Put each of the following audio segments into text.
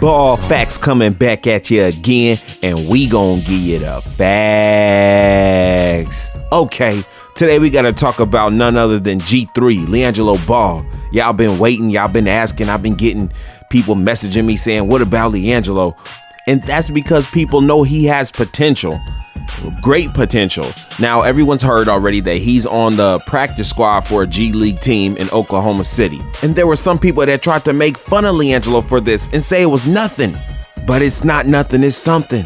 Ball Facts coming back at you again, and we gonna give you the facts. Okay, today we gotta talk about none other than G3, Liangelo Ball. Y'all been waiting, y'all been asking, I've been getting people messaging me saying, what about Liangelo? And that's because people know he has potential. Great potential. Now, everyone's heard already that he's on the practice squad for a G League team in Oklahoma City. And there were some people that tried to make fun of Liangelo for this and say it was nothing. But it's not nothing, it's something.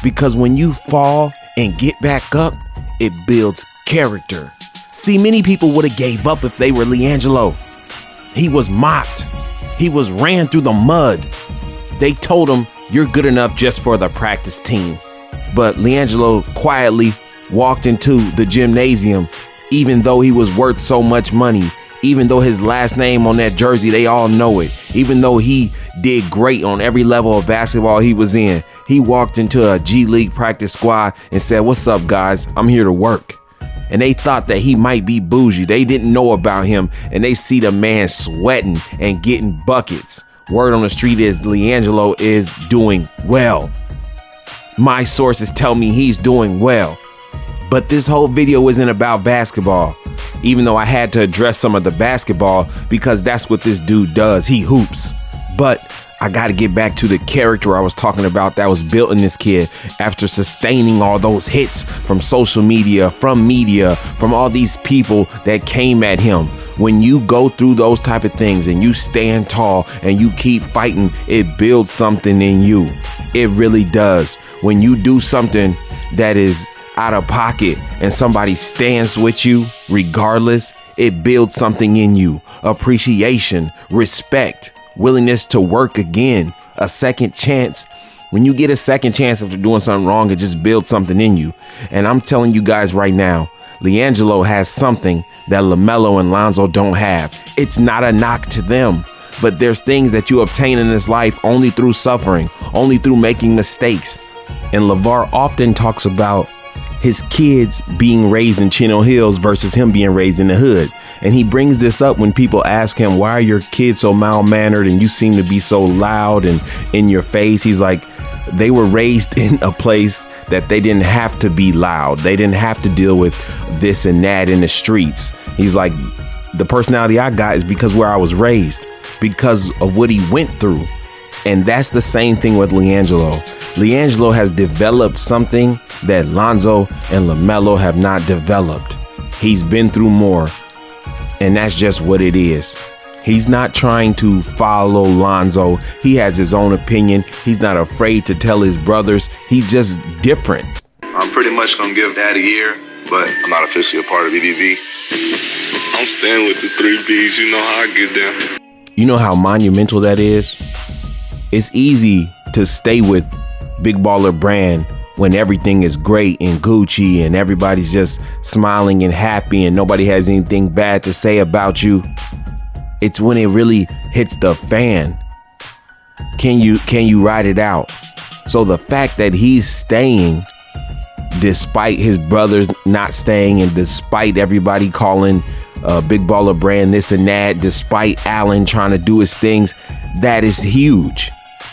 Because when you fall and get back up, it builds character. See, many people would have gave up if they were Liangelo. He was mocked. He was ran through the mud. They told him, you're good enough just for the practice team. But Liangelo quietly walked into the gymnasium, even though he was worth so much money, even though his last name on that jersey, they all know it, even though he did great on every level of basketball he was in. He walked into a G League practice squad and said, what's up, guys? I'm here to work. And they thought that he might be bougie. They didn't know about him, and they see the man sweating and getting buckets. Word on the street is Liangelo is doing well. My sources tell me he's doing well. But this whole video isn't about basketball, even though I had to address some of the basketball because that's what this dude does. He hoops. But I got to get back to the character I was talking about that was built in this kid after sustaining all those hits from social media, from all these people that came at him. When you go through those type of things and you stand tall and you keep fighting, it builds something in you. It really does. When you do something that is out of pocket and somebody stands with you regardless, it builds something in you. Appreciation, respect, willingness to work again, a second chance. When you get a second chance after doing something wrong, it just builds something in you. And I'm telling you guys right now, Liangelo has something that LaMelo and Lonzo don't have. It's not a knock to them, but there's things that you obtain in this life only through suffering, only through making mistakes. And LeVar often talks about his kids being raised in Chino Hills versus him being raised in the hood. And he brings this up when people ask him, why are your kids so mild-mannered and you seem to be so loud and in your face? He's like, they were raised in a place that they didn't have to be loud. They didn't have to deal with this and that in the streets. He's like, the personality I got is because where I was raised, because of what he went through. And that's the same thing with Liangelo. Liangelo has developed something that Lonzo and LaMelo have not developed. He's been through more, and that's just what it is. He's not trying to follow Lonzo. He has his own opinion. He's not afraid to tell his brothers. He's just different. I'm pretty much going to give Dad a year, but I'm not officially a part of BBB. I'm staying with the 3Bs. You know how I get down. You know how monumental that is? It's easy to stay with Big Baller Brand when everything is great and Gucci and everybody's just smiling and happy and nobody has anything bad to say about you. It's when it really hits the fan. Can you ride it out? So the fact that he's staying despite his brothers not staying and despite everybody calling Big Baller Brand this and that, despite Allen trying to do his things, that is huge.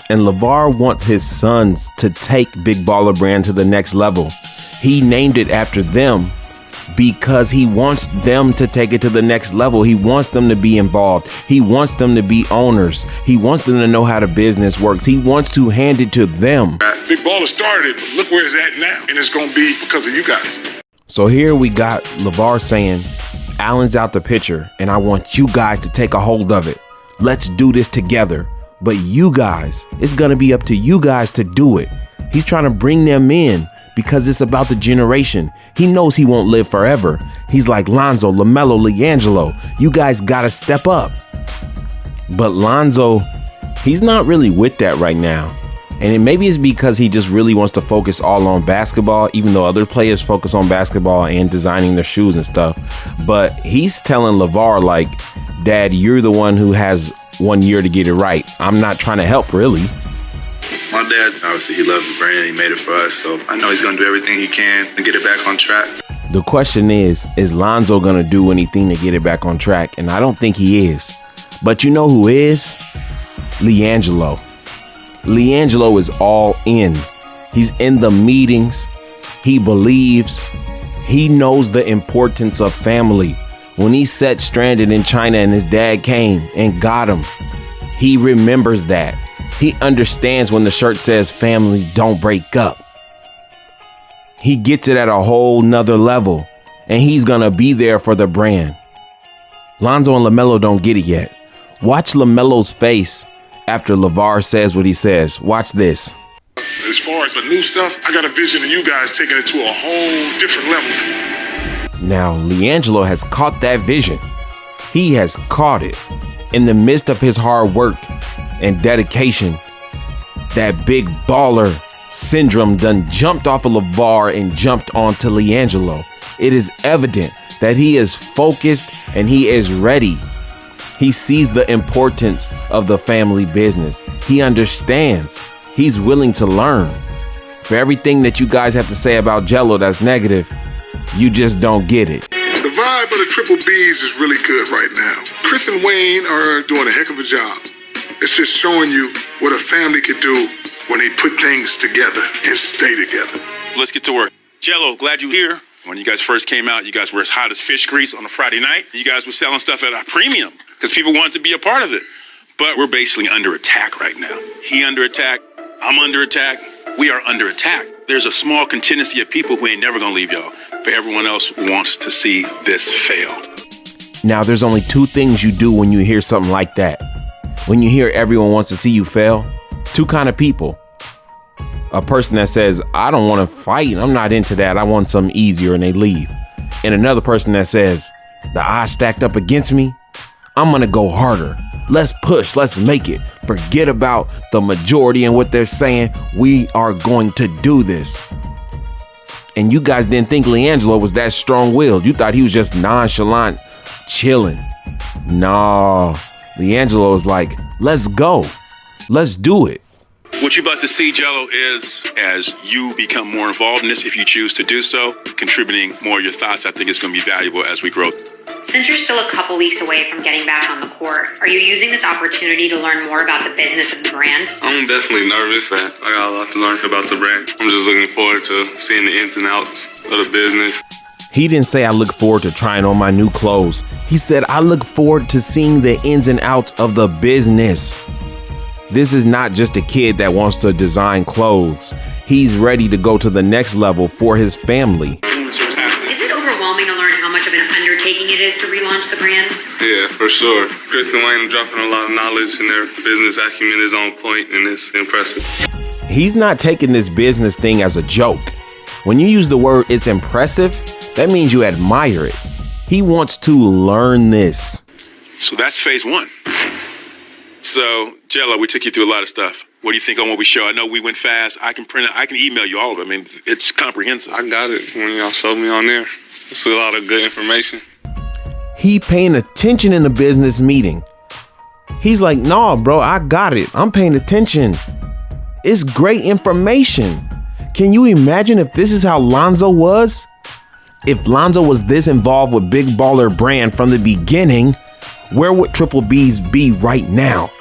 And LeVar wants his sons to take Big Baller Brand to the next level. He named it after them because he wants them to take it to the next level. He wants them to be involved. He wants them to be owners. He wants them to know how the business works. He wants to hand it to them. Big Baller started, but look where it's at now. And it's going to be because of you guys. So here we got LeVar saying, Allen's out the picture, and I want you guys to take a hold of it. Let's do this together. But you guys, it's going to be up to you guys to do it. He's trying to bring them in because it's about the generation. He knows he won't live forever. He's like, Lonzo, LaMelo, Liangelo, you guys got to step up. But Lonzo, he's not really with that right now. And maybe it's because he just really wants to focus all on basketball, even though other players focus on basketball and designing their shoes and stuff. But he's telling LeVar, like, Dad, you're the one who has 1 year to get it right. I'm not trying to help, really. My dad, obviously, he loves the brand. He made it for us. So I know he's going to do everything he can to get it back on track. The question is Lonzo going to do anything to get it back on track? And I don't think he is. But you know who is? Liangelo. Liangelo is all in. He's in the meetings. He believes. He knows the importance of family. When he sat stranded in China and his dad came and got him, he remembers that. He understands when the shirt says family don't break up. He gets it at a whole nother level, and he's gonna be there for the brand. Lonzo and LaMelo don't get it yet. Watch LaMelo's face after LeVar says what he says. Watch this. As far as the new stuff, I got a vision of you guys taking it to a whole different level. Now, Liangelo has caught that vision. He has caught it. In the midst of his hard work and dedication, that big baller syndrome done jumped off of LeVar and jumped onto Liangelo. It is evident that he is focused and he is ready. He sees the importance of the family business. He understands. He's willing to learn. For everything that you guys have to say about Jello that's negative, you just don't get it. The vibe of the Triple Bs is really good right now. Chris and Wayne are doing a heck of a job. It's just showing you what a family could do when they put things together and stay together. Let's get to work. Jello, glad you're here. When you guys first came out, you guys were as hot as fish grease on a Friday night. You guys were selling stuff at a premium because people wanted to be a part of it. But we're basically under attack right now. He under attack. I'm under attack. We are under attack. There's a small contingency of people who ain't never gonna leave y'all, but everyone else wants to see this fail. Now, there's only two things you do when you hear something like that. When you hear everyone wants to see you fail, two kind of people. A person that says, I don't want to fight. I'm not into that. I want something easier, and they leave. And another person that says, the odds stacked up against me. I'm going to go harder. Let's push. Let's make it. Forget about the majority and what they're saying. We are going to do this. And you guys didn't think Liangelo was that strong-willed. You thought he was just nonchalant, chilling. No, Liangelo is like, let's go. Let's do it. What you're about to see, Jello, is as you become more involved in this, if you choose to do so, contributing more of your thoughts, I think it's going to be valuable as we grow. Since you're still a couple weeks away from getting back on the court, are you using this opportunity to learn more about the business of the brand? I'm definitely nervous that I got a lot to learn about the brand. I'm just looking forward to seeing the ins and outs of the business. He didn't say I look forward to trying on my new clothes. He said I look forward to seeing the ins and outs of the business. This is not just a kid that wants to design clothes. He's ready to go to the next level for his family. Is it overwhelming to learn how much of an undertaking it is to relaunch the brand? Yeah, for sure. Chris and Wayne are dropping a lot of knowledge, and their business acumen is on point, and it's impressive. He's not taking this business thing as a joke. When you use the word it's impressive, that means you admire it. He wants to learn this. So that's phase one. So, Jello, we took you through a lot of stuff. What do you think on what we show? I know we went fast. I can print it. I can email you all of it. I mean, it's comprehensive. I got it when y'all showed me on there. It's a lot of good information. He paying attention in the business meeting. He's like, nah, bro, I got it. I'm paying attention. It's great information. Can you imagine if this is how Lonzo was? If Lonzo was this involved with Big Baller Brand from the beginning, where would Triple Bs be right now?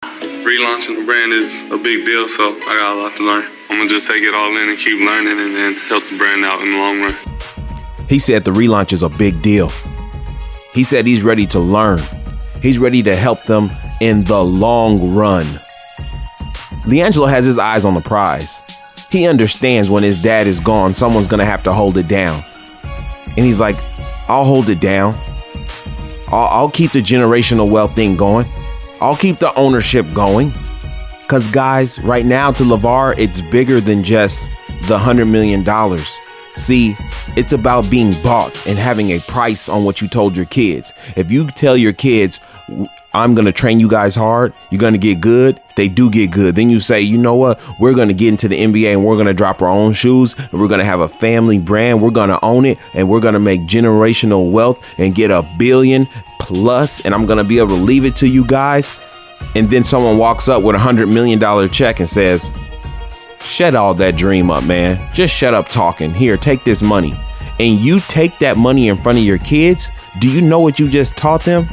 Relaunching the brand is a big deal, so I got a lot to learn. I'm going to just take it all in and keep learning and then help the brand out in the long run. He said the relaunch is a big deal. He said he's ready to learn. He's ready to help them in the long run. Liangelo has his eyes on the prize. He understands when his dad is gone, someone's going to have to hold it down. And he's like, I'll hold it down. I'll keep the generational wealth thing going. I'll keep the ownership going. Because guys, right now to LeVar, it's bigger than just the $100 million. See, it's about being bought and having a price on what you told your kids. If you tell your kids, I'm going to train you guys hard, you're going to get good, they do get good. Then you say, you know what, we're going to get into the NBA and we're going to drop our own shoes and we're going to have a family brand. We're going to own it and we're going to make generational wealth and get $1 billion plus. And I'm going to be able to leave it to you guys. And then someone walks up with $100 million check and says, shut all that dream up, man. Just shut up talking. Here, take this money. And you take that money in front of your kids. Do you know what you just taught them?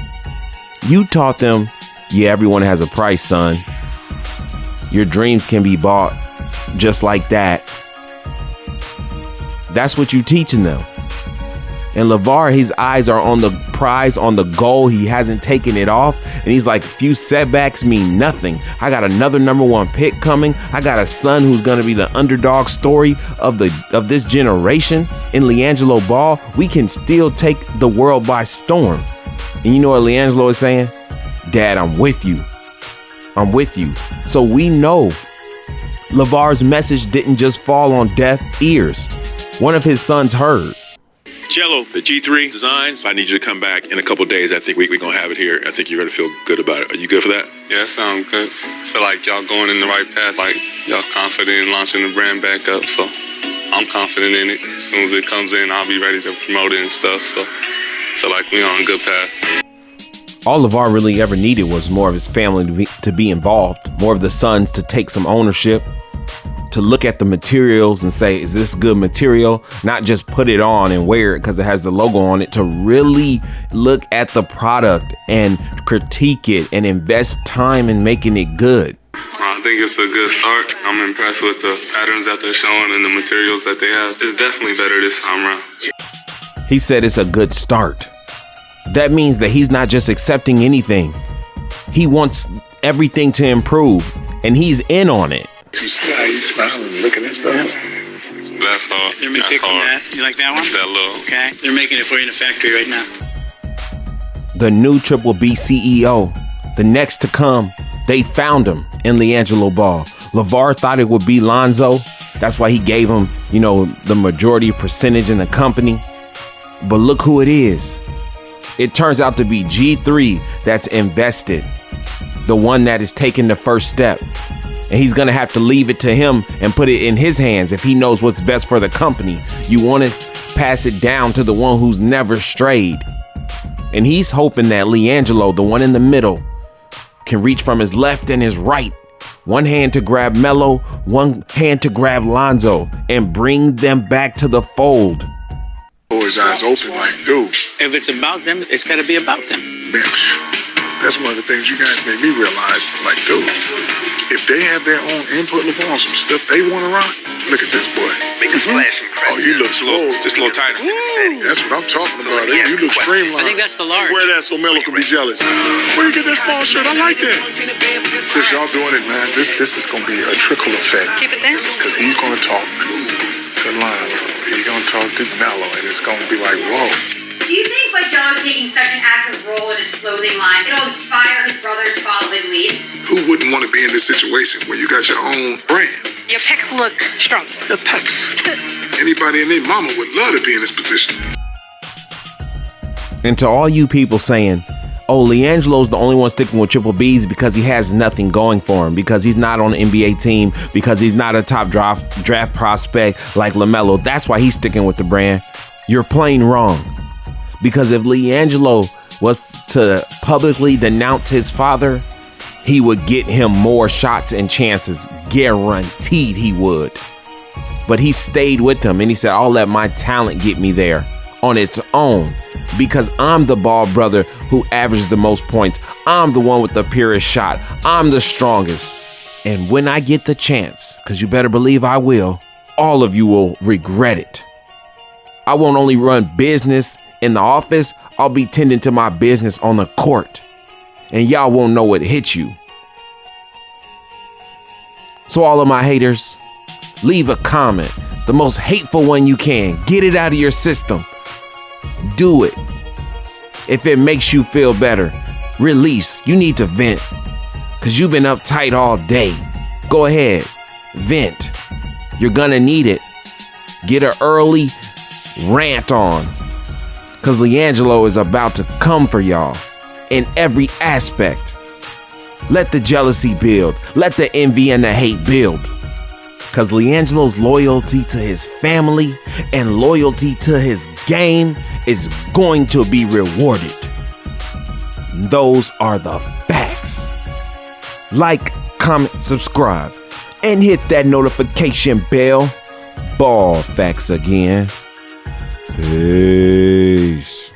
You taught them, yeah, everyone has a price, son. Your dreams can be bought just like that. That's what you teaching them. And LeVar, his eyes are on the prize, on the goal. He hasn't taken it off. And he's like, few setbacks mean nothing. I got another #1 pick coming. I got a son who's going to be the underdog story of this generation. In Liangelo Ball, we can still take the world by storm. And you know what Liangelo is saying? Dad, I'm with you. I'm with you. So we know LeVar's message didn't just fall on deaf ears. One of his sons heard. Jello, the G3 designs, I need you to come back in a couple of days. I think we're going to have it here. I think you're going to feel good about it. Are you good for that? Yeah, sound good. Feel like y'all going in the right path. Like y'all confident in launching the brand back up. So I'm confident in it. As soon as it comes in, I'll be ready to promote it and stuff. So feel like we're on a good path. All LeVar really ever needed was more of his family to be involved, more of the sons to take some ownership, to look at the materials and say, is this good material? Not just put it on and wear it because it has the logo on it, to really look at the product and critique it and invest time in making it good. I think it's a good start. I'm impressed with the patterns that they're showing and the materials that they have. It's definitely better this time around. He said it's a good start. That means that he's not just accepting anything. He wants everything to improve, and he's in on it. You see how you smiling, looking at stuff? That's hard. They're making that. You like that one? That little. Okay. They're making it for you in the factory right now. The new BBB CEO, the next to come, they found him in Liangelo Ball. LeVar thought it would be Lonzo. That's why he gave him, the majority percentage in the company. But look who it is. It turns out to be G3 that's invested, the one that is taking the first step. And he's going to have to leave it to him and put it in his hands if he knows what's best for the company. You want to pass it down to the one who's never strayed. And he's hoping that Liangelo, the one in the middle, can reach from his left and his right. One hand to grab Melo, one hand to grab Lonzo, and bring them back to the fold. Boys' eyes open like, dude. If it's about them, it's got to be about them. Man, that's one of the things you guys made me realize. Like, dude, if they have their own input on some stuff they want to rock, look at this boy. Make a splash. Oh, you look slow. Just a little tighter. That's what I'm talking about. You look streamlined. I think that's the large. Wear that so Melo can be jealous. Where you get that small shirt? I like that. Chris, y'all doing it, man. This is going to be a trickle effect. Keep it there. Because he's going to talk to Lonzo. He's going to talk to Melo, and it's going to be like, whoa. Do you think by Jello taking such an active role in his clothing line, it'll inspire his brothers to follow his lead? Who wouldn't want to be in this situation where you got your own brand? Your pecs look strong. The pecs. Anybody and their mama would love to be in this position. And to all you people saying, oh, Liangelo's the only one sticking with BBBs because he has nothing going for him, because he's not on the NBA team, because he's not a top draft prospect like LaMelo. That's why he's sticking with the brand. You're plain wrong. Because if Liangelo was to publicly denounce his father, he would get him more shots and chances. Guaranteed he would. But he stayed with him and he said, I'll let my talent get me there on its own. Because I'm the ball brother who averages the most points. I'm the one with the purest shot. I'm the strongest. And when I get the chance, because you better believe I will, all of you will regret it. I won't only run business in the office, I'll be tending to my business on the court. And y'all won't know what hit you. So all of my haters, leave a comment. The most hateful one you can. Get it out of your system. Do it. If it makes you feel better, release. You need to vent. Because you've been uptight all day. Go ahead. Vent. You're gonna need it. Get an early rant on. Because Liangelo is about to come for y'all in every aspect. Let the jealousy build. Let the envy and the hate build. Because Liangelo's loyalty to his family and loyalty to his game is going to be rewarded. Those are the facts. Like, comment, subscribe, and hit that notification bell. Ball facts again. Peace.